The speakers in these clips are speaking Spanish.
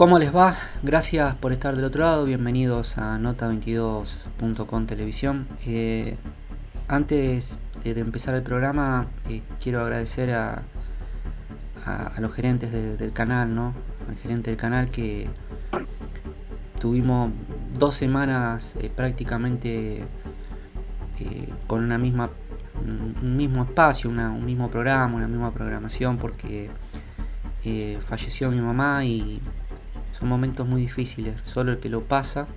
¿Cómo les va? Gracias por estar del otro lado. Bienvenidos a Nota22.com Televisión. Antes de empezar el programa, quiero agradecer a los gerentes del canal, ¿no? Al gerente del canal, que tuvimos 2 semanas prácticamente con un mismo espacio, un mismo programa, una misma programación, porque falleció mi mamá y son momentos muy difíciles. Solo el que lo pasa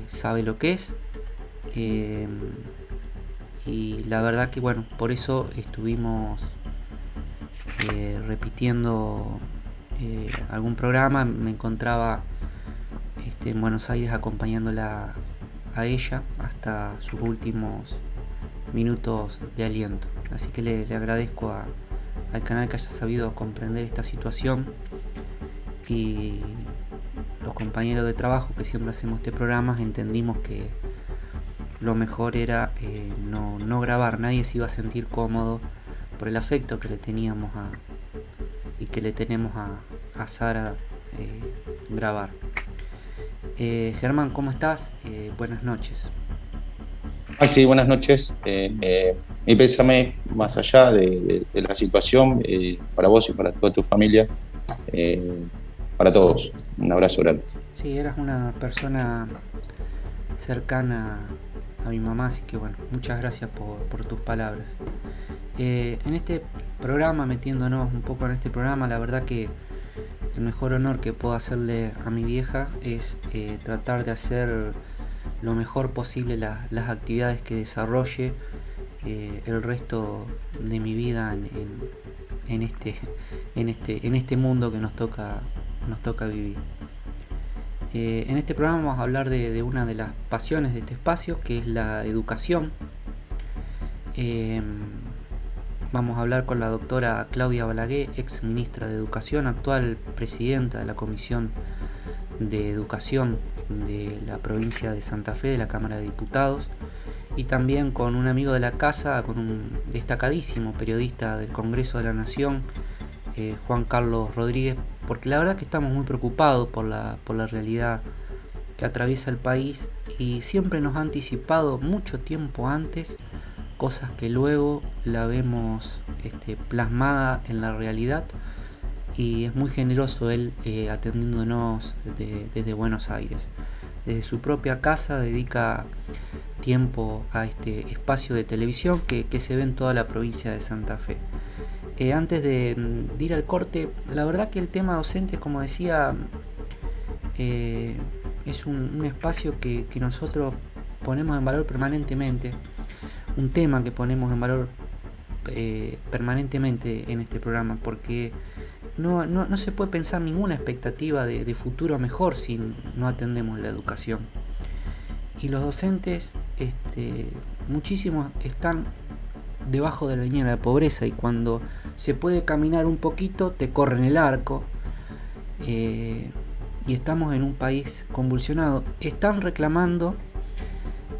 sabe lo que es. Y la verdad que bueno, por eso estuvimos repitiendo algún programa. Me encontraba en Buenos Aires acompañándola a ella hasta sus últimos minutos de aliento. Así que le agradezco al canal que haya sabido comprender esta situación, y los compañeros de trabajo que siempre hacemos este programa entendimos que lo mejor era no grabar. Nadie se iba a sentir cómodo por el afecto que le teníamos y que le tenemos a Sara grabar. Germán, ¿cómo estás? Buenas noches. Maxi, buenas noches. Mi pésame, más allá de la situación, para vos y para toda tu familia, para todos. Un abrazo grande. Sí, eras una persona cercana a mi mamá, así que bueno, muchas gracias por tus palabras. En este programa, metiéndonos un poco en este programa, la verdad que el mejor honor que puedo hacerle a mi vieja es tratar de hacer lo mejor posible las actividades que desarrolle el resto de mi vida en este mundo que nos toca vivir. En este programa vamos a hablar de una de las pasiones de este espacio, que es la educación. Vamos a hablar con la doctora Claudia Balaguer, ex ministra de Educación, actual presidenta de la Comisión de Educación de la provincia de Santa Fe, de la Cámara de Diputados, y también con un amigo de la casa, con un destacadísimo periodista del Congreso de la Nación, Juan Carlos Rodríguez, porque la verdad que estamos muy preocupados por la realidad que atraviesa el país, y siempre nos ha anticipado mucho tiempo antes cosas que luego la vemos plasmada en la realidad, y es muy generoso él atendiéndonos desde Buenos Aires. Desde su propia casa dedica tiempo a este espacio de televisión que se ve en toda la provincia de Santa Fe. Antes de ir al corte, la verdad que el tema docente, como decía, es un espacio que nosotros ponemos en valor permanentemente, un tema que ponemos en valor permanentemente en este programa, porque no se puede pensar ninguna expectativa de futuro mejor si no atendemos la educación. Y los docentes, muchísimos están debajo de la línea de la pobreza, y cuando se puede caminar un poquito te corren el arco, y estamos en un país convulsionado. Están reclamando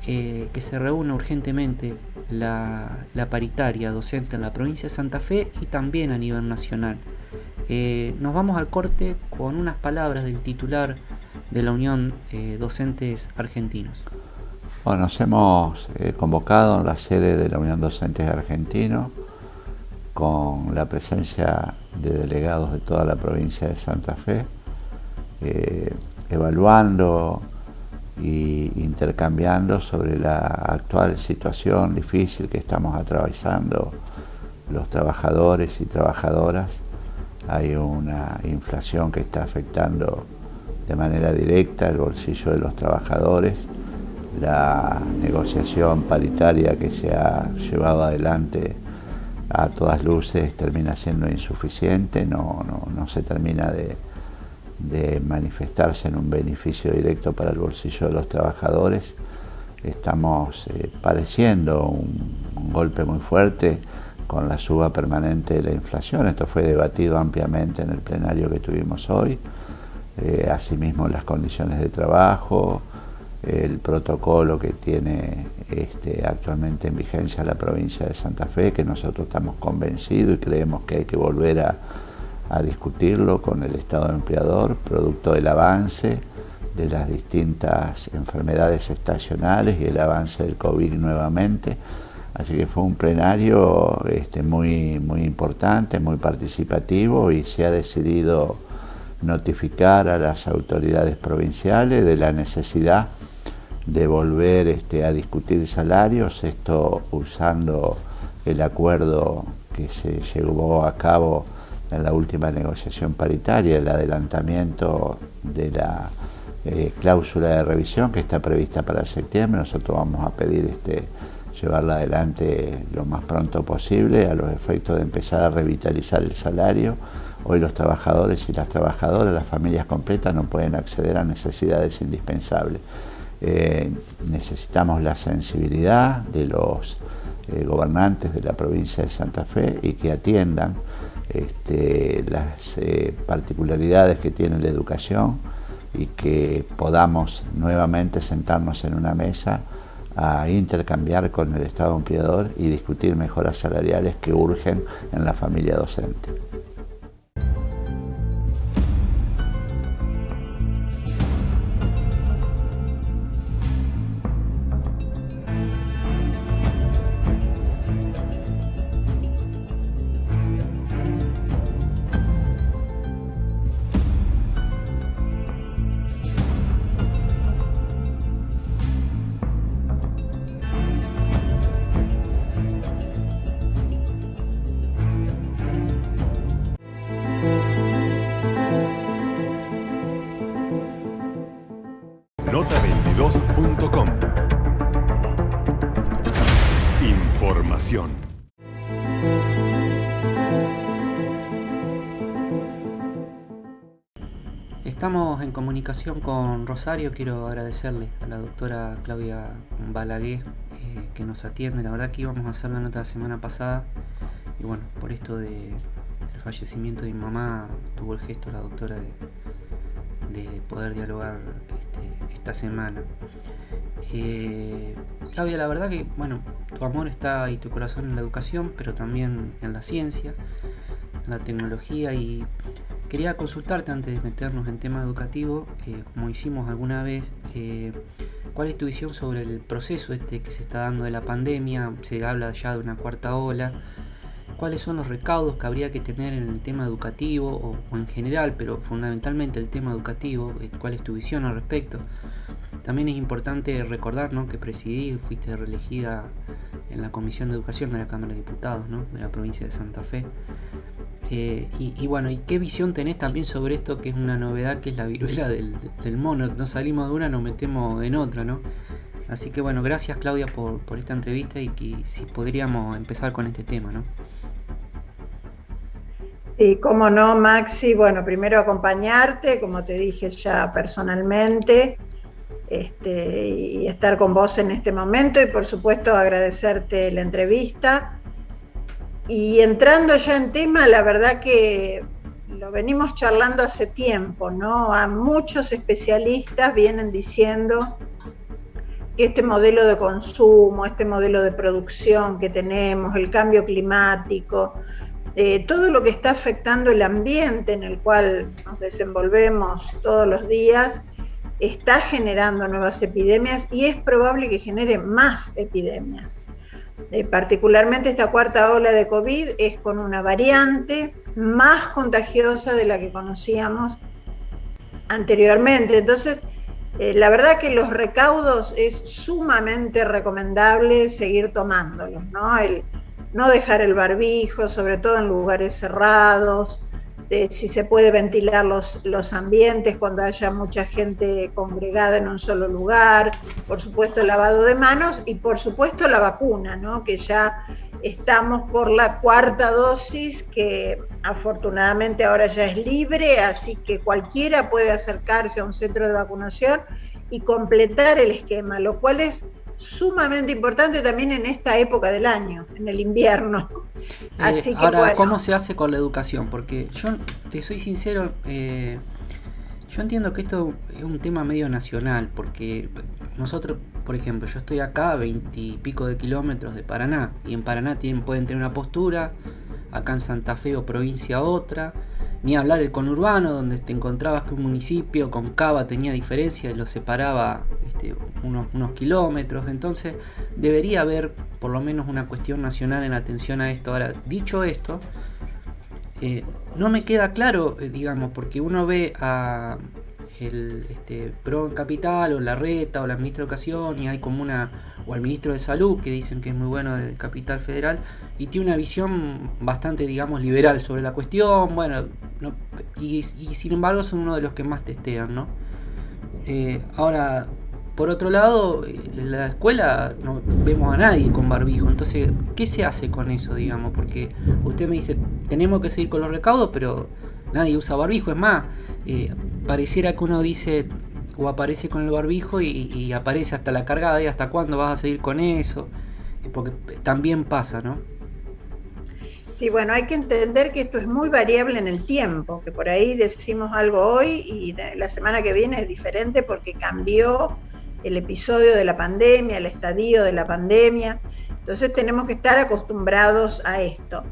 que se reúna urgentemente la paritaria docente en la provincia de Santa Fe y también a nivel nacional. Nos vamos al corte con unas palabras del titular de la Unión Docentes Argentinos. Bueno, nos hemos convocado en la sede de la Unión Docentes Argentinos con la presencia de delegados de toda la provincia de Santa Fe, evaluando e intercambiando sobre la actual situación difícil que estamos atravesando los trabajadores y trabajadoras. Hay una inflación que está afectando de manera directa el bolsillo de los trabajadores. La negociación paritaria que se ha llevado adelante a todas luces termina siendo insuficiente, no se termina de manifestarse en un beneficio directo para el bolsillo de los trabajadores. Estamos padeciendo un golpe muy fuerte con la suba permanente de la inflación. Esto fue debatido ampliamente en el plenario que tuvimos hoy. Asimismo, las condiciones de trabajo, el protocolo que tiene actualmente en vigencia la provincia de Santa Fe, que nosotros estamos convencidos y creemos que hay que volver a discutirlo con el Estado empleador, producto del avance de las distintas enfermedades estacionales y el avance del COVID nuevamente. Así que fue un plenario muy importante, muy participativo, y se ha decidido notificar a las autoridades provinciales de la necesidad de volver a discutir salarios, esto usando el acuerdo que se llevó a cabo en la última negociación paritaria, el adelantamiento de la cláusula de revisión que está prevista para septiembre. Nosotros vamos a pedir llevarla adelante lo más pronto posible, a los efectos de empezar a revitalizar el salario. Hoy los trabajadores y las trabajadoras, las familias completas, no pueden acceder a necesidades indispensables. Necesitamos la sensibilidad de los gobernantes de la provincia de Santa Fe y que atiendan las particularidades que tiene la educación, y que podamos nuevamente sentarnos en una mesa a intercambiar con el Estado empleador y discutir mejoras salariales que urgen en la familia docente. Nota22.com. Información. Estamos en comunicación con Rosario. Quiero agradecerle a la doctora Claudia Balaguer que nos atiende. La verdad que íbamos a hacer la nota la semana pasada y bueno, por esto del fallecimiento de mi mamá tuvo el gesto la doctora de poder dialogar esta semana. Claudia, la verdad que bueno, tu amor está y tu corazón en la educación, pero también en la ciencia, en la tecnología, y quería consultarte antes de meternos en tema educativo, como hicimos alguna vez, ¿cuál es tu visión sobre el proceso que se está dando de la pandemia? Se habla ya de una cuarta ola. ¿Cuáles son los recaudos que habría que tener en el tema educativo o en general, pero fundamentalmente el tema educativo? ¿Cuál es tu visión al respecto? También es importante recordar, ¿no?, que fuiste reelegida en la Comisión de Educación de la Cámara de Diputados, ¿no?, de la provincia de Santa Fe. Y bueno, ¿y qué visión tenés también sobre esto que es una novedad, que es la viruela del mono? No salimos de una, nos metemos en otra, ¿no? Así que bueno, gracias Claudia por esta entrevista, y que si podríamos empezar con este tema, ¿no? Sí, cómo no, Maxi. Bueno, primero acompañarte, como te dije ya personalmente, y estar con vos en este momento, y por supuesto agradecerte la entrevista. Y entrando ya en tema, la verdad que lo venimos charlando hace tiempo, ¿no? A muchos especialistas vienen diciendo que este modelo de consumo, este modelo de producción que tenemos, el cambio climático, todo lo que está afectando el ambiente en el cual nos desenvolvemos todos los días, está generando nuevas epidemias, y es probable que genere más epidemias. Particularmente esta cuarta ola de COVID es con una variante más contagiosa de la que conocíamos anteriormente. Entonces, la verdad que los recaudos es sumamente recomendable seguir tomándolos, ¿no? El no dejar el barbijo, sobre todo en lugares cerrados, si se puede ventilar los ambientes cuando haya mucha gente congregada en un solo lugar, por supuesto el lavado de manos y por supuesto la vacuna, ¿no?, que ya estamos por la cuarta dosis, que afortunadamente ahora ya es libre, así que cualquiera puede acercarse a un centro de vacunación y completar el esquema, lo cual es sumamente importante también en esta época del año, en el invierno. Así que ahora, bueno. ¿cómo se hace con la educación? Porque yo te soy sincero, yo entiendo que esto es un tema medio nacional, porque nosotros, por ejemplo, yo estoy acá a 20 y pico de kilómetros de Paraná, y en Paraná pueden tener una postura, acá en Santa Fe o provincia otra, Ni hablar el conurbano, donde te encontrabas que un municipio con Cava tenía diferencia y lo separaba unos kilómetros. Entonces debería haber por lo menos una cuestión nacional en atención a esto. Ahora, dicho esto, no me queda claro, digamos, porque uno ve a el PRO en Capital o Larreta o la ministra de Educación y hay como o al ministro de Salud, que dicen que es muy bueno del Capital Federal, y tiene una visión bastante, digamos, liberal sobre la cuestión, bueno, y sin embargo son uno de los que más testean, ¿no? Ahora, por otro lado, en la escuela no vemos a nadie con barbijo, entonces, ¿qué se hace con eso, digamos? Porque usted me dice, tenemos que seguir con los recaudos, pero nadie usa barbijo, es más, pareciera que uno dice o aparece con el barbijo y aparece hasta la cargada y hasta cuándo vas a seguir con eso, porque también pasa, ¿no? Sí, bueno, hay que entender que esto es muy variable en el tiempo, que por ahí decimos algo hoy y la semana que viene es diferente porque cambió el episodio de la pandemia, el estadio de la pandemia, entonces tenemos que estar acostumbrados a esto.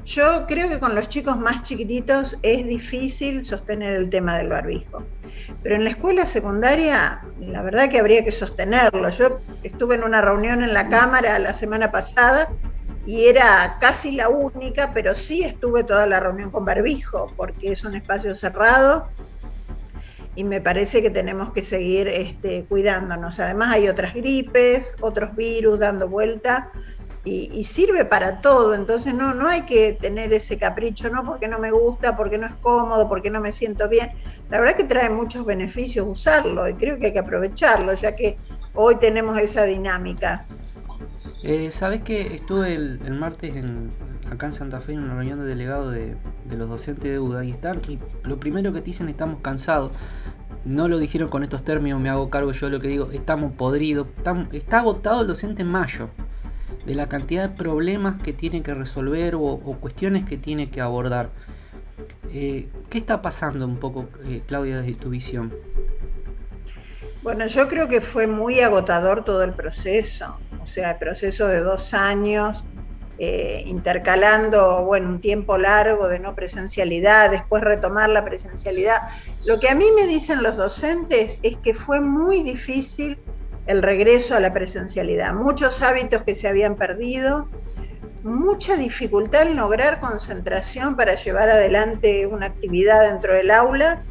Yo creo que con los chicos más chiquititos es difícil sostener el tema del barbijo, pero en la escuela secundaria la verdad que habría que sostenerlo. Yo estuve en una reunión en la Cámara la semana pasada y era casi la única, pero sí estuve toda la reunión con barbijo, porque es un espacio cerrado y me parece que tenemos que seguir cuidándonos. Además hay otras gripes, otros virus dando vuelta, y sirve para todo, entonces no hay que tener ese capricho, no porque no me gusta, porque no es cómodo, porque no me siento bien. La verdad que trae muchos beneficios usarlo y creo que hay que aprovecharlo, ya que hoy tenemos esa dinámica. ¿Sabés que estuve el martes acá en Santa Fe en una reunión de delegados de los docentes de UDA y lo primero que te dicen, estamos cansados? No lo dijeron con estos términos, me hago cargo yo de lo que digo, estamos podridos, está agotado el docente en mayo, de la cantidad de problemas que tiene que resolver o cuestiones que tiene que abordar. ¿Qué está pasando un poco, Claudia, desde tu visión? Bueno, yo creo que fue muy agotador todo el proceso, o sea, el proceso de 2 años, intercalando, bueno, un tiempo largo de no presencialidad, después retomar la presencialidad. Lo que a mí me dicen los docentes es que fue muy difícil el regreso a la presencialidad, muchos hábitos que se habían perdido, mucha dificultad en lograr concentración para llevar adelante una actividad dentro del aula.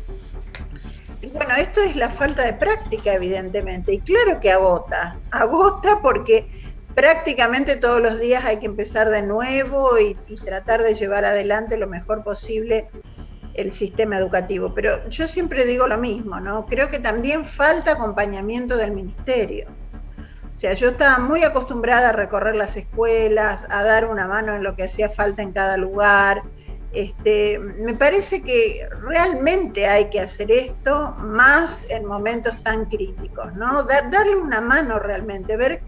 Y bueno, esto es la falta de práctica, evidentemente, y claro que agota porque prácticamente todos los días hay que empezar de nuevo y tratar de llevar adelante lo mejor posible el sistema educativo, pero yo siempre digo lo mismo, ¿no? Creo que también falta acompañamiento del ministerio. O sea, yo estaba muy acostumbrada a recorrer las escuelas, a dar una mano en lo que hacía falta en cada lugar. Me parece que realmente hay que hacer esto más en momentos tan críticos, ¿no? Darle una mano realmente, ver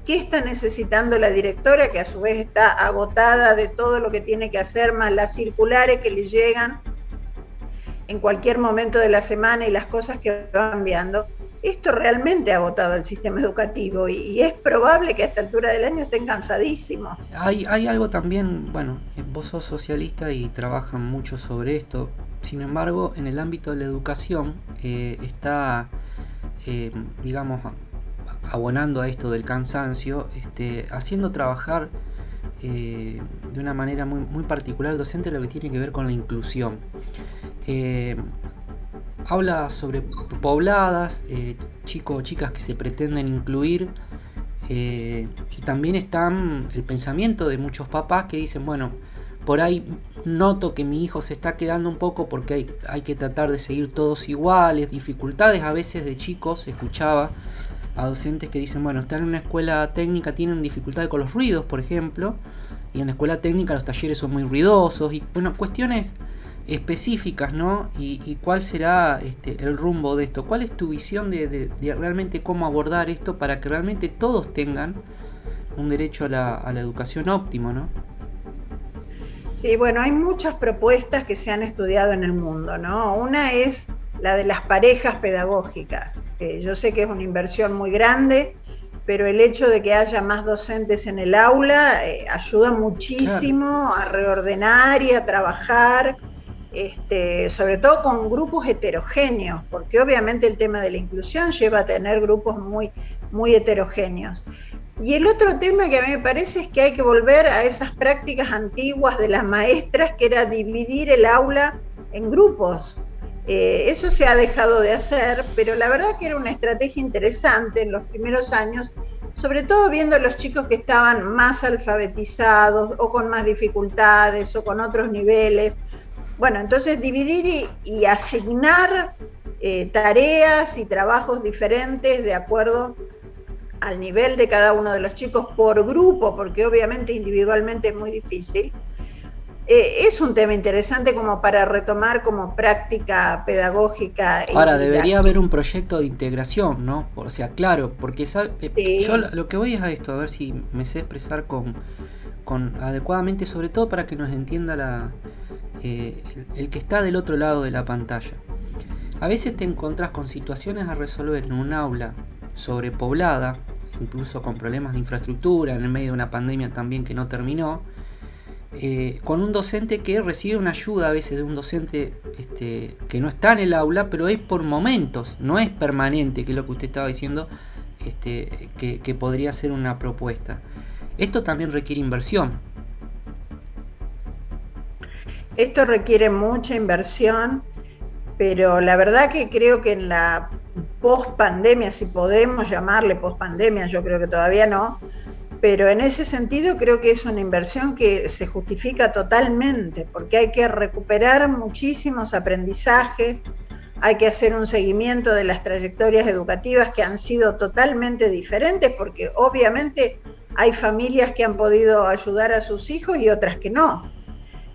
qué está necesitando la directora, que a su vez está agotada de todo lo que tiene que hacer, más las circulares que le llegan en cualquier momento de la semana y las cosas que van cambiando. Esto realmente ha agotado el sistema educativo y es probable que a esta altura del año estén cansadísimos. Hay algo también, bueno, vos sos socialista y trabajan mucho sobre esto, sin embargo, en el ámbito de la educación está, digamos, abonando a esto del cansancio, haciendo trabajar de una manera muy particular al docente lo que tiene que ver con la inclusión. Habla sobre pobladas, chicos o chicas que se pretenden incluir, y también está el pensamiento de muchos papás que dicen, bueno, por ahí noto que mi hijo se está quedando un poco porque hay que tratar de seguir todos iguales, dificultades a veces de chicos, escuchaba a docentes que dicen, bueno, están en una escuela técnica, tienen dificultades con los ruidos, por ejemplo, y en la escuela técnica los talleres son muy ruidosos, y bueno, cuestiones específicas, ¿no? Y cuál será el rumbo de esto. ¿Cuál es tu visión de realmente cómo abordar esto para que realmente todos tengan un derecho a la educación óptimo, ¿no? Sí, bueno, hay muchas propuestas que se han estudiado en el mundo, ¿no? Una es la de las parejas pedagógicas. Yo sé que es una inversión muy grande, pero el hecho de que haya más docentes en el aula ayuda muchísimo a reordenar y a trabajar sobre todo con grupos heterogéneos, porque obviamente el tema de la inclusión lleva a tener grupos muy, muy heterogéneos. Y el otro tema que a mí me parece es que hay que volver a esas prácticas antiguas de las maestras, que era dividir el aula en grupos. Eso se ha dejado de hacer, pero la verdad que era una estrategia interesante en los primeros años, sobre todo viendo a los chicos que estaban más alfabetizados o con más dificultades o con otros niveles. Bueno, entonces dividir y asignar tareas y trabajos diferentes de acuerdo al nivel de cada uno de los chicos por grupo, porque obviamente individualmente es muy difícil. Es un tema interesante como para retomar como práctica pedagógica. Ahora, debería haber un proyecto de integración, ¿no? O sea, claro, porque sí. Yo lo que voy es a esto, a ver si me sé expresar con adecuadamente, sobre todo para que nos entienda el que está del otro lado de la pantalla. A veces te encontrás con situaciones a resolver en un aula sobrepoblada, incluso con problemas de infraestructura, en el medio de una pandemia también que no terminó, con un docente que recibe una ayuda a veces de un docente que no está en el aula, pero es por momentos, no es permanente, que es lo que usted estaba diciendo, que podría ser una propuesta. Esto también requiere inversión. Esto requiere mucha inversión, pero la verdad que creo que en la post-pandemia, si podemos llamarle post-pandemia, yo creo que todavía no, pero en ese sentido creo que es una inversión que se justifica totalmente, porque hay que recuperar muchísimos aprendizajes, hay que hacer un seguimiento de las trayectorias educativas que han sido totalmente diferentes, porque obviamente hay familias que han podido ayudar a sus hijos y otras que no.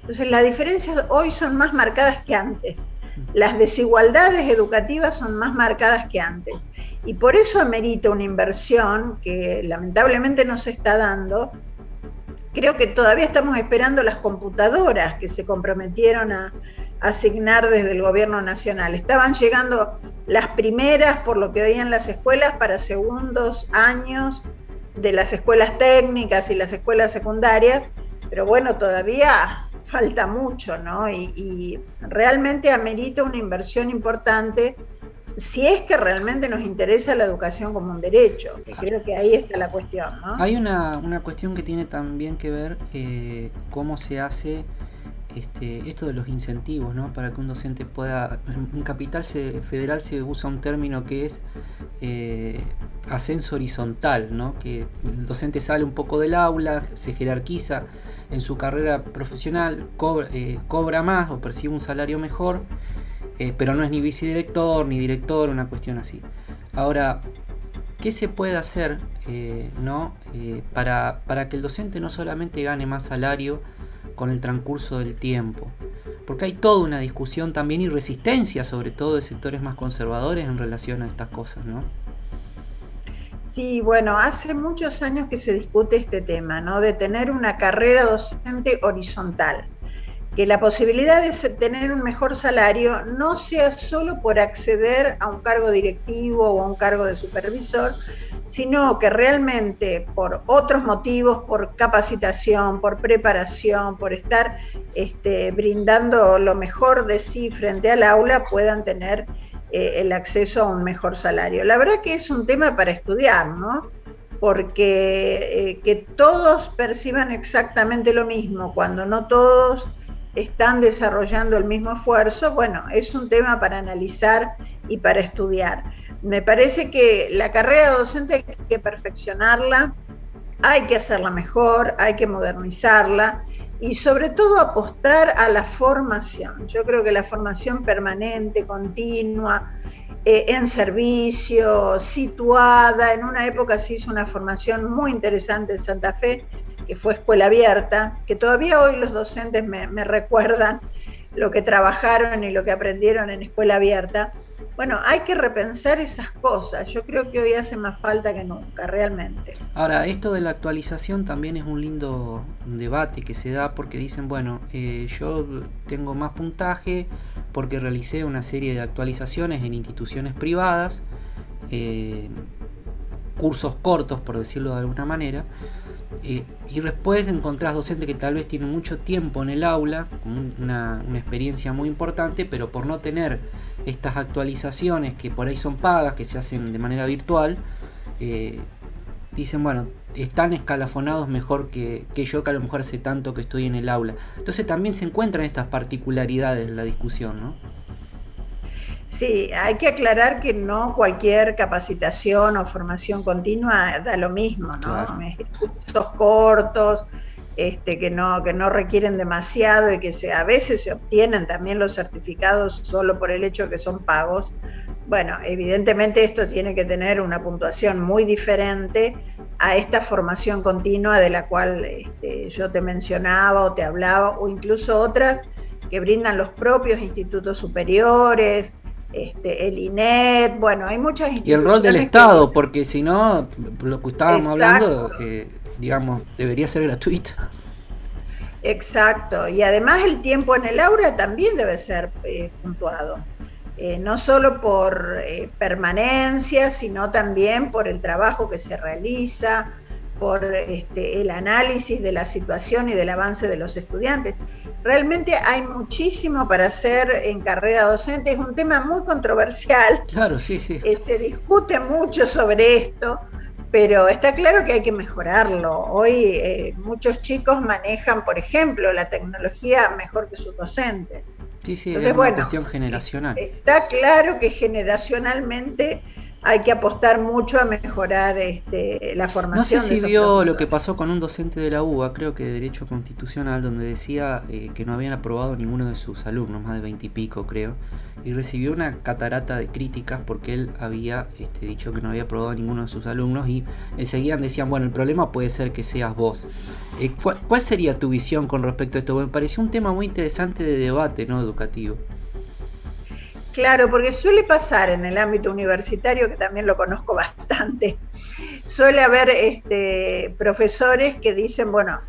Entonces las diferencias hoy son más marcadas que antes. Las desigualdades educativas son más marcadas que antes. Y por eso amerita una inversión que lamentablemente no se está dando. Creo que todavía estamos esperando las computadoras que se comprometieron a asignar desde el gobierno nacional. Estaban llegando las primeras, por lo que veía en las escuelas, para segundos años de las escuelas técnicas y las escuelas secundarias, pero bueno, todavía falta mucho, ¿no? Y realmente amerita una inversión importante si es que realmente nos interesa la educación como un derecho, que creo que ahí está la cuestión, ¿no? Hay una cuestión que tiene también que ver cómo se hace esto de los incentivos, ¿no? Para que un docente pueda... En Capital Federal se usa un término que es ascenso horizontal, ¿no? Que el docente sale un poco del aula, se jerarquiza en su carrera profesional, cobra más o percibe un salario mejor, pero no es ni vicedirector ni director, una cuestión así. Ahora, ¿qué se puede hacer para que el docente no solamente gane más salario con el transcurso del tiempo? Porque hay toda una discusión también y resistencia, sobre todo de sectores más conservadores en relación a estas cosas, ¿no? Sí, bueno, hace muchos años que se discute este tema, ¿no? De tener una carrera docente horizontal, que la posibilidad de tener un mejor salario no sea solo por acceder a un cargo directivo o a un cargo de supervisor, sino que realmente por otros motivos, por capacitación, por preparación, por estar brindando lo mejor de sí frente al aula, puedan tener el acceso a un mejor salario. La verdad que es un tema para estudiar, ¿no? Porque que todos perciban exactamente lo mismo, cuando no todos están desarrollando el mismo esfuerzo, bueno, es un tema para analizar y para estudiar. Me parece que la carrera docente hay que perfeccionarla, hay que hacerla mejor, hay que modernizarla y sobre todo apostar a la formación. Yo creo que la formación permanente, continua, en servicio, situada. En una época se hizo una formación muy interesante en Santa Fe, que fue Escuela Abierta, que todavía hoy los docentes me recuerdan lo que trabajaron y lo que aprendieron en Escuela Abierta. Bueno, hay que repensar esas cosas. Yo creo que hoy hace más falta que nunca, realmente. Ahora, esto de la actualización también es un lindo debate que se da porque dicen, bueno, yo tengo más puntaje porque realicé una serie de actualizaciones en instituciones privadas, cursos cortos, por decirlo de alguna manera, y después encontrás docentes que tal vez tienen mucho tiempo en el aula, con una experiencia muy importante, pero por no tener estas actualizaciones que por ahí son pagas, que se hacen de manera virtual, dicen, bueno, están escalafonados mejor que yo, que a lo mejor hace tanto que estoy en el aula. Entonces también se encuentran estas particularidades en la discusión, ¿no? Sí, hay que aclarar que no cualquier capacitación o formación continua da lo mismo, ¿no? Claro. Cursos cortos, que no requieren demasiado y que a veces se obtienen también los certificados solo por el hecho de que son pagos. Bueno, evidentemente esto tiene que tener una puntuación muy diferente a esta formación continua de la cual yo te mencionaba o te hablaba, o incluso otras que brindan los propios institutos superiores, el INET, bueno, hay muchas instituciones. Y el rol del Estado, porque si no, lo que estábamos hablando, digamos, debería ser gratuito. Exacto, y además el tiempo en el aula también debe ser puntuado. No solo por permanencia, sino también por el trabajo que se realiza, por el análisis de la situación y del avance de los estudiantes. Realmente hay muchísimo para hacer en carrera docente, es un tema muy controversial. Claro, sí. Se discute mucho sobre esto, pero está claro que hay que mejorarlo. Hoy muchos chicos manejan, por ejemplo, la tecnología mejor que sus docentes. Sí, Entonces, es una cuestión generacional. Está claro que generacionalmente hay que apostar mucho a mejorar la formación. No sé si vio lo que pasó con un docente de la UBA, creo que de Derecho Constitucional, donde decía que no habían aprobado ninguno de sus alumnos, más de 20 y pico creo, y recibió una catarata de críticas porque él había dicho que no había aprobado ninguno de sus alumnos, y enseguida decían, bueno, el problema puede ser que seas vos. ¿Cuál sería tu visión con respecto a esto? Me pareció un tema muy interesante de debate, ¿no?, educativo. Claro, porque suele pasar en el ámbito universitario, que también lo conozco bastante, suele haber profesores que dicen, bueno,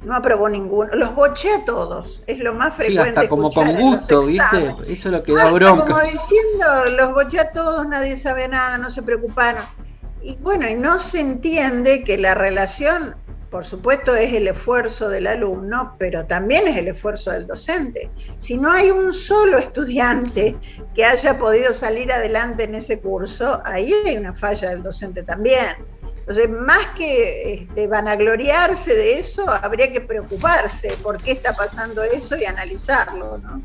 no aprobó ninguno, los boché a todos, es lo más frecuente. Sí, hasta como con gusto, ¿viste? Eso es lo que da bronca. Como diciendo, los boché a todos, nadie sabe nada, no se preocuparon. Y bueno, y no se entiende que la relación, por supuesto, es el esfuerzo del alumno, pero también es el esfuerzo del docente. Si no hay un solo estudiante que haya podido salir adelante en ese curso, ahí hay una falla del docente también. Entonces, más que vanagloriarse de eso, habría que preocuparse por qué está pasando eso y analizarlo, ¿no?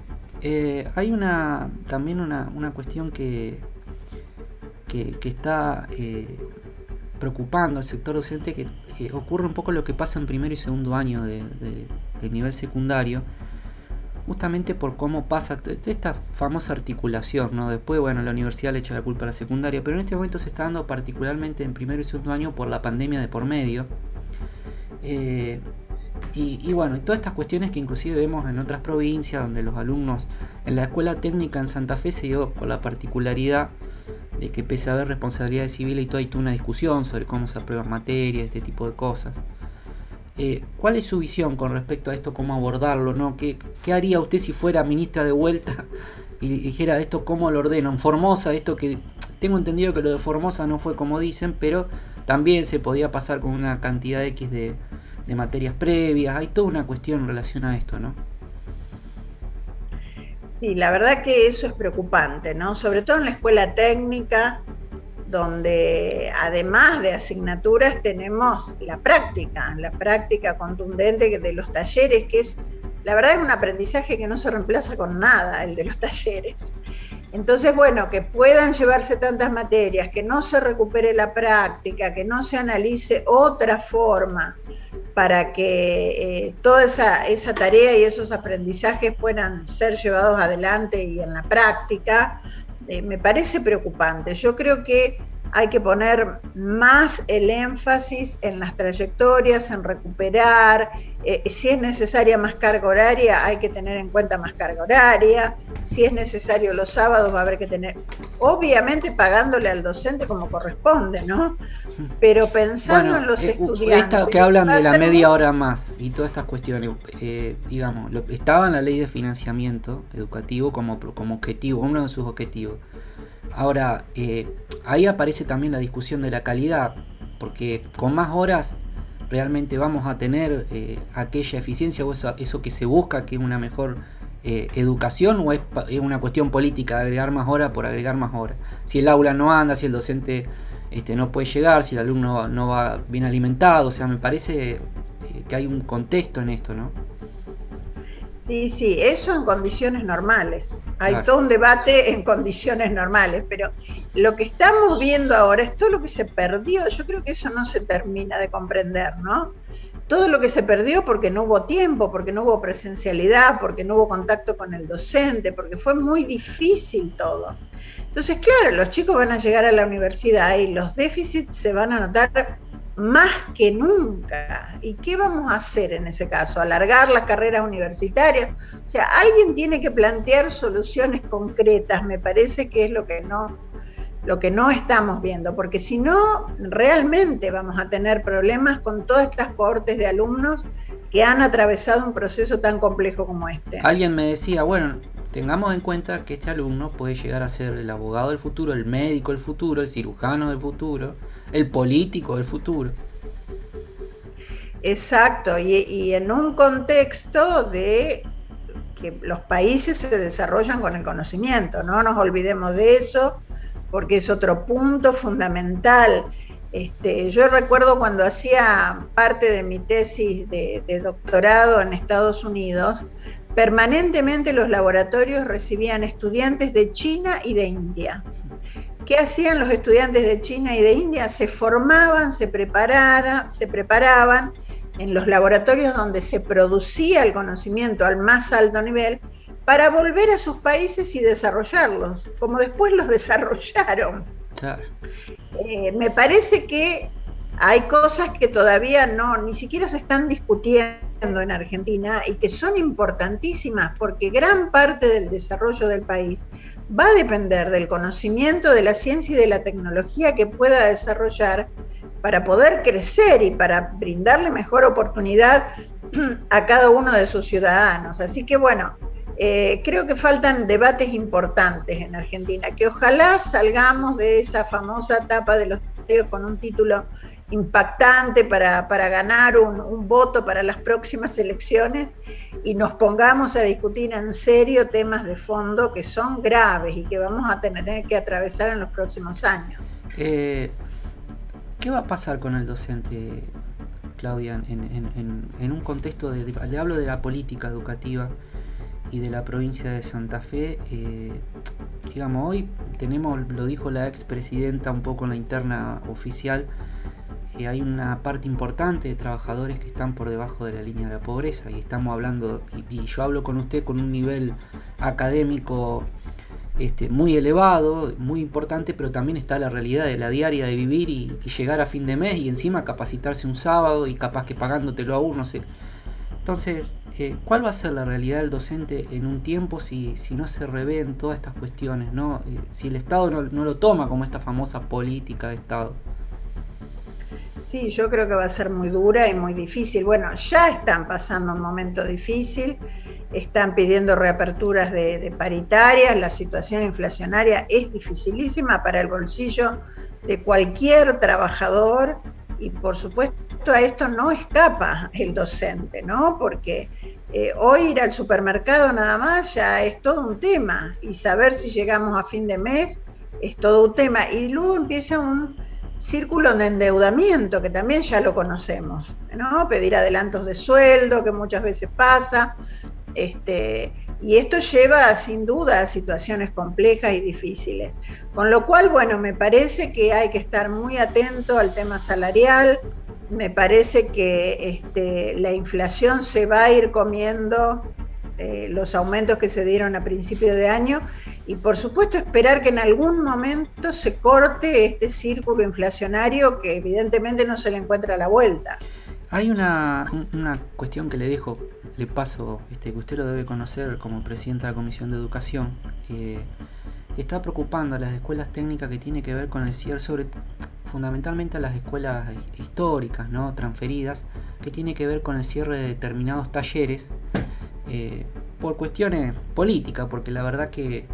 Hay también una cuestión que está preocupando al sector docente, que ocurre un poco lo que pasa en primero y segundo año del nivel secundario, justamente por cómo pasa esta famosa articulación, ¿no? Después, bueno, la universidad le echa la culpa a la secundaria, pero en este momento se está dando particularmente en primero y segundo año por la pandemia de por medio. Y bueno, y todas estas cuestiones que inclusive vemos en otras provincias, donde los alumnos en la escuela técnica en Santa Fe se dio con la particularidad de que pese a haber responsabilidades civiles y todo, hay toda una discusión sobre cómo se aprueban materias, este tipo de cosas. ¿Cuál es su visión con respecto a esto? ¿Cómo abordarlo, no? ¿Qué haría usted si fuera ministra de vuelta y dijera esto, cómo lo ordeno? En Formosa, esto que tengo entendido que lo de Formosa no fue como dicen, pero también se podía pasar con una cantidad X de materias previas. Hay toda una cuestión en relación a esto, ¿no? Sí, la verdad que eso es preocupante, ¿no? Sobre todo en la escuela técnica, donde además de asignaturas tenemos la práctica contundente de los talleres, que es, la verdad, es un aprendizaje que no se reemplaza con nada, el de los talleres. Entonces, bueno, que puedan llevarse tantas materias, que no se recupere la práctica, que no se analice otra forma para que toda esa tarea y esos aprendizajes puedan ser llevados adelante y en la práctica, me parece preocupante. Yo creo que hay que poner más el énfasis en las trayectorias, en recuperar. Si es necesaria más carga horaria, hay que tener en cuenta más carga horaria. Si es necesario los sábados, va a haber que tener, obviamente pagándole al docente como corresponde, ¿no? Pero pensando en los estudiantes. Esta que hablan de la media hora más y todas estas cuestiones, digamos, estaba en la ley de financiamiento educativo como objetivo, uno de sus objetivos. Ahora, ahí aparece también la discusión de la calidad, porque con más horas realmente vamos a tener aquella eficiencia o eso que se busca, que es una mejor educación, o es una cuestión política de agregar más horas por agregar más horas? Si el aula no anda, si el docente no puede llegar, si el alumno no va bien alimentado, o sea, me parece que hay un contexto en esto, ¿no? Sí, eso en condiciones normales. Hay Claro. todo un debate en condiciones normales, pero lo que estamos viendo ahora es todo lo que se perdió. Yo creo que eso no se termina de comprender, ¿no? Todo lo que se perdió porque no hubo tiempo, porque no hubo presencialidad, porque no hubo contacto con el docente, porque fue muy difícil todo. Entonces, claro, los chicos van a llegar a la universidad y los déficits se van a notar más que nunca. ¿Y qué vamos a hacer en ese caso? ¿Alargar las carreras universitarias? O sea, alguien tiene que plantear soluciones concretas, me parece que es lo que no estamos viendo, porque si no, realmente vamos a tener problemas con todas estas cohortes de alumnos que han atravesado un proceso tan complejo como este. Alguien me decía, bueno, tengamos en cuenta que este alumno puede llegar a ser el abogado del futuro, el médico del futuro, el cirujano del futuro, el político del futuro. Exacto, y en un contexto de que los países se desarrollan con el conocimiento, no nos olvidemos de eso, porque es otro punto fundamental. Yo recuerdo cuando hacía parte de mi tesis de doctorado en Estados Unidos, permanentemente los laboratorios recibían estudiantes de China y de India. ¿Qué hacían los estudiantes de China y de India? Se formaban, se preparaban en los laboratorios donde se producía el conocimiento al más alto nivel para volver a sus países y desarrollarlos, como después los desarrollaron. Claro. Me parece que hay cosas que todavía ni siquiera se están discutiendo en Argentina y que son importantísimas porque gran parte del desarrollo del país va a depender del conocimiento de la ciencia y de la tecnología que pueda desarrollar para poder crecer y para brindarle mejor oportunidad a cada uno de sus ciudadanos. Así que bueno, creo que faltan debates importantes en Argentina, que ojalá salgamos de esa famosa etapa de los diarios con un título impactante para ganar un voto para las próximas elecciones y nos pongamos a discutir en serio temas de fondo que son graves y que vamos a tener que atravesar en los próximos años. ¿Qué va a pasar con el docente, Claudia, en un contexto le hablo de la política educativa y de la provincia de Santa Fe? Digamos, hoy tenemos, lo dijo la expresidenta un poco en la interna oficial, hay una parte importante de trabajadores que están por debajo de la línea de la pobreza, y estamos hablando, y yo hablo con usted con un nivel académico muy elevado, muy importante, pero también está la realidad de la diaria de vivir y llegar a fin de mes y encima capacitarse un sábado y capaz que pagándotelo a uno, no sé. Entonces, ¿cuál va a ser la realidad del docente en un tiempo si no se revén todas estas cuestiones, ¿no? Si el Estado no lo toma como esta famosa política de Estado? Sí, yo creo que va a ser muy dura y muy difícil. Bueno, ya están pasando un momento difícil, están pidiendo reaperturas de paritarias, la situación inflacionaria es dificilísima para el bolsillo de cualquier trabajador y por supuesto a esto no escapa el docente, ¿no? Porque hoy ir al supermercado nada más ya es todo un tema y saber si llegamos a fin de mes es todo un tema y luego empieza un círculo de endeudamiento que también ya lo conocemos, ¿no? Pedir adelantos de sueldo que muchas veces pasa, y esto lleva sin duda a situaciones complejas y difíciles, con lo cual, bueno, me parece que hay que estar muy atento al tema salarial, me parece que la inflación se va a ir comiendo los aumentos que se dieron a principio de año y por supuesto esperar que en algún momento se corte este círculo inflacionario que evidentemente no se le encuentra a la vuelta. Hay una cuestión que le paso, que usted lo debe conocer como presidenta de la Comisión de Educación, que está preocupando a las escuelas técnicas, que tiene que ver con el cierre, fundamentalmente a las escuelas históricas, ¿no? Transferidas, que tiene que ver con el cierre de determinados talleres, por cuestiones políticas, porque la verdad que